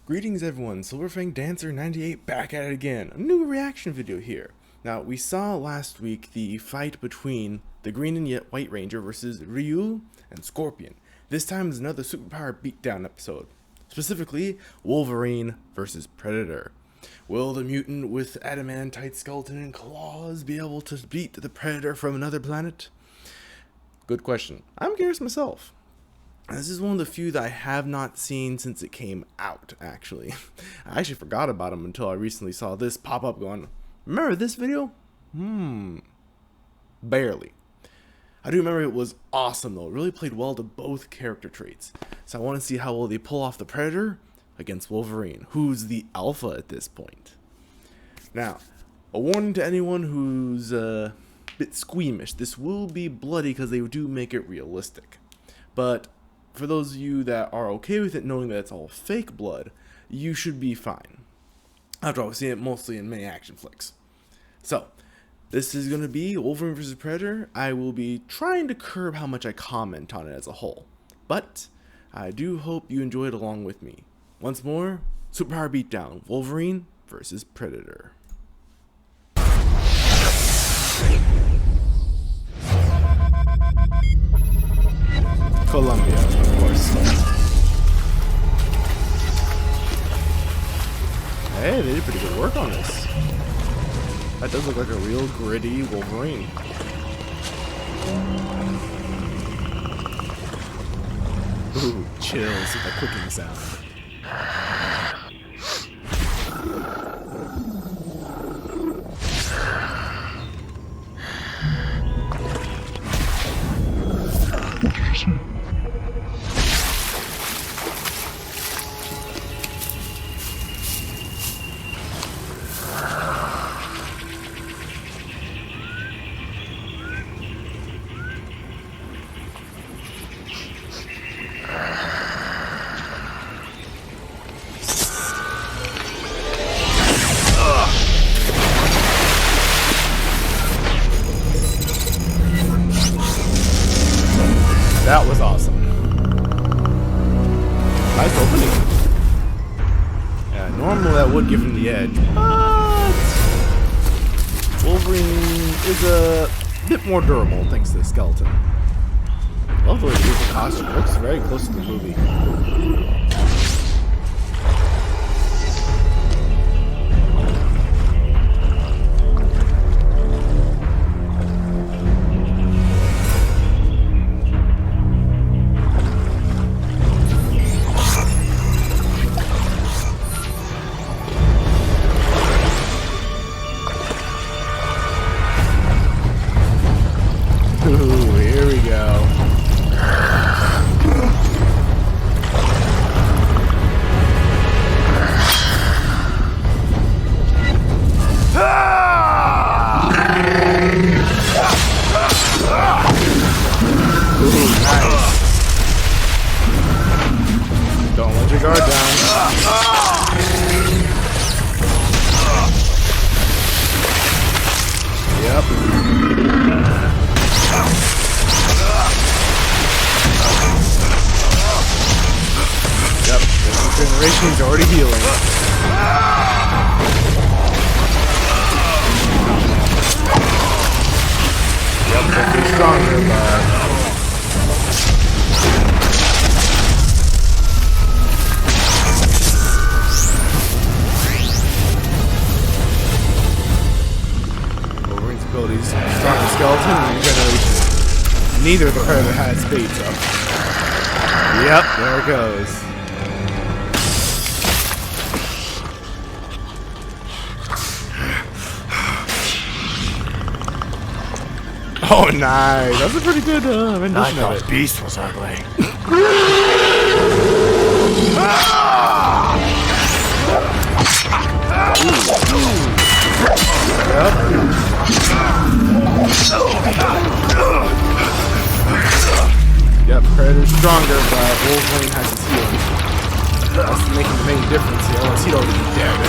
Greetings everyone, Silverfang Dancer 98 back at it again. A new reaction video here. Now, we saw last week the fight between the Green and yet White Ranger versus Ryu and Scorpion. This time is another superpower beatdown episode. Specifically, Wolverine versus Predator. Will the mutant with adamantite skeleton and claws be able to beat the Predator from another planet? Good question. I'm curious myself. This is one of the few that I have not seen since it came out, actually. I actually forgot about him until I recently saw this pop up going, remember this video? Barely. I do remember it was awesome though. It really played well to both character traits. So I want to see how well they pull off the Predator against Wolverine, who's the alpha at this point. Now, a warning to anyone who's a bit squeamish. This will be bloody because they do make it realistic. But for those of you that are okay with it, knowing that it's all fake blood, you should be fine. After all, we've seen it mostly in many action flicks. So, this is going to be Wolverine vs. Predator. I will be trying to curb how much I comment on it as a whole. But, I do hope you enjoy it along with me. Once more, Superpower Beatdown, Wolverine vs. Predator. Colombia, of course. Hey, they did pretty good work on this. That does look like a real gritty Wolverine. Ooh, chills with the clicking sound. That was awesome. Nice opening. Yeah, normally that would give him the edge, but Wolverine is a bit more durable thanks to the skeleton. Love the way they use the costume. It looks very close to the movie. Ooh, here we go. Ooh, nice. Don't let your guard down. Yep. Yep, this generation is already healing. Yep, they're stronger, but Wolverine's abilities stronger skeleton and regeneration. Neither of the Predator had spades up. Yep, there it goes. Oh, nice. That's a pretty good rendition I of thought it. Beast was ugly. Yep. Yep, Predator's stronger, but Wolverine has his healing. That's making the main difference here, unless he'd already be dead.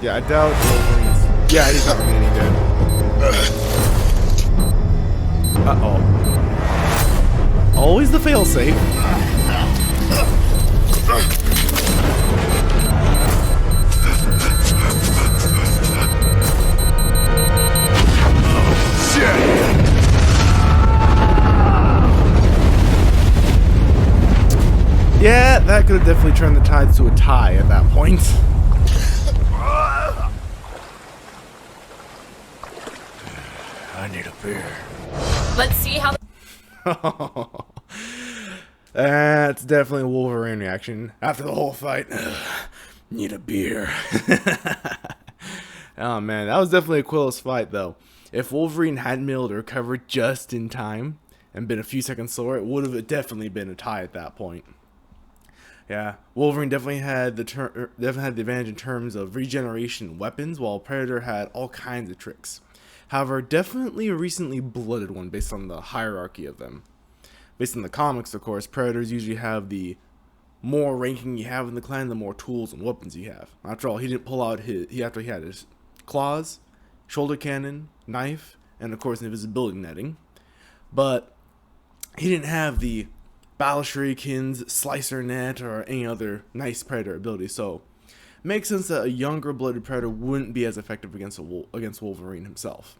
Yeah, I doubt Wolverine's... Yeah, he's not remaining dead. Uh-oh. Always the failsafe. Yeah, that could have definitely turned the tides to a tie at that point. I need a beer. Let's see how. That's definitely a Wolverine reaction after the whole fight. Need a beer. Oh man, that was definitely a close fight though. If Wolverine hadn't been able to recover just in time and been a few seconds slower, it would have definitely been a tie at that point. Yeah, Wolverine definitely had the advantage in terms of regeneration and weapons, while Predator had all kinds of tricks. However, definitely a recently blooded one based on the hierarchy of them. Based on the comics, of course, Predators usually have the more ranking you have in the clan, the more tools and weapons you have. After all, he didn't pull out after he had his claws, shoulder cannon, knife, and of course invisibility netting. But he didn't have the battle shurikens, slicer net, or any other nice Predator ability, so it makes sense that a younger blooded Predator wouldn't be as effective against Wolverine himself.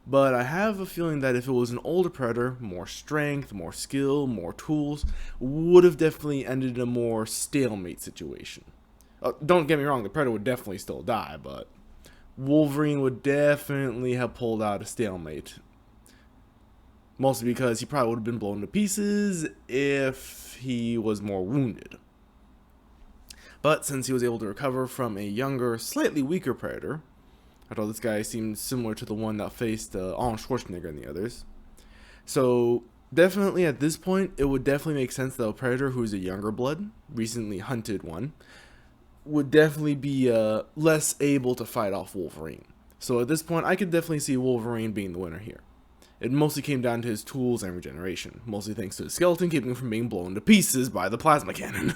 But I have a feeling that if it was an older Predator, more strength, more skill, more tools, would have definitely ended in a more stalemate situation. Don't get me wrong, the Predator would definitely still die, but Wolverine would definitely have pulled out a stalemate. Mostly because he probably would have been blown to pieces if he was more wounded. But since he was able to recover from a younger, slightly weaker Predator, I thought this guy seemed similar to the one that faced Arnold Schwarzenegger and the others. So definitely at this point, it would definitely make sense that a Predator who's a younger blood, recently hunted one, would definitely be less able to fight off Wolverine. So at this point, I could definitely see Wolverine being the winner here. It mostly came down to his tools and regeneration, mostly thanks to his skeleton keeping him from being blown to pieces by the plasma cannon.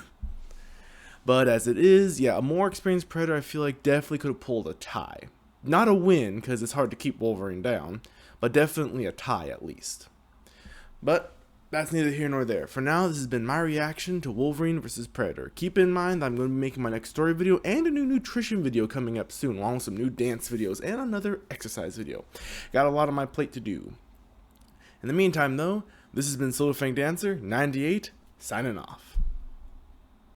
But as it is, yeah, a more experienced Predator I feel like definitely could have pulled a tie. Not a win, because it's hard to keep Wolverine down, but definitely a tie at least. But that's neither here nor there. For now, this has been my reaction to Wolverine vs. Predator. Keep in mind that I'm going to be making my next story video and a new nutrition video coming up soon, along with some new dance videos and another exercise video. Got a lot on my plate to do. In the meantime, though, this has been Silverfang Dancer 98, signing off.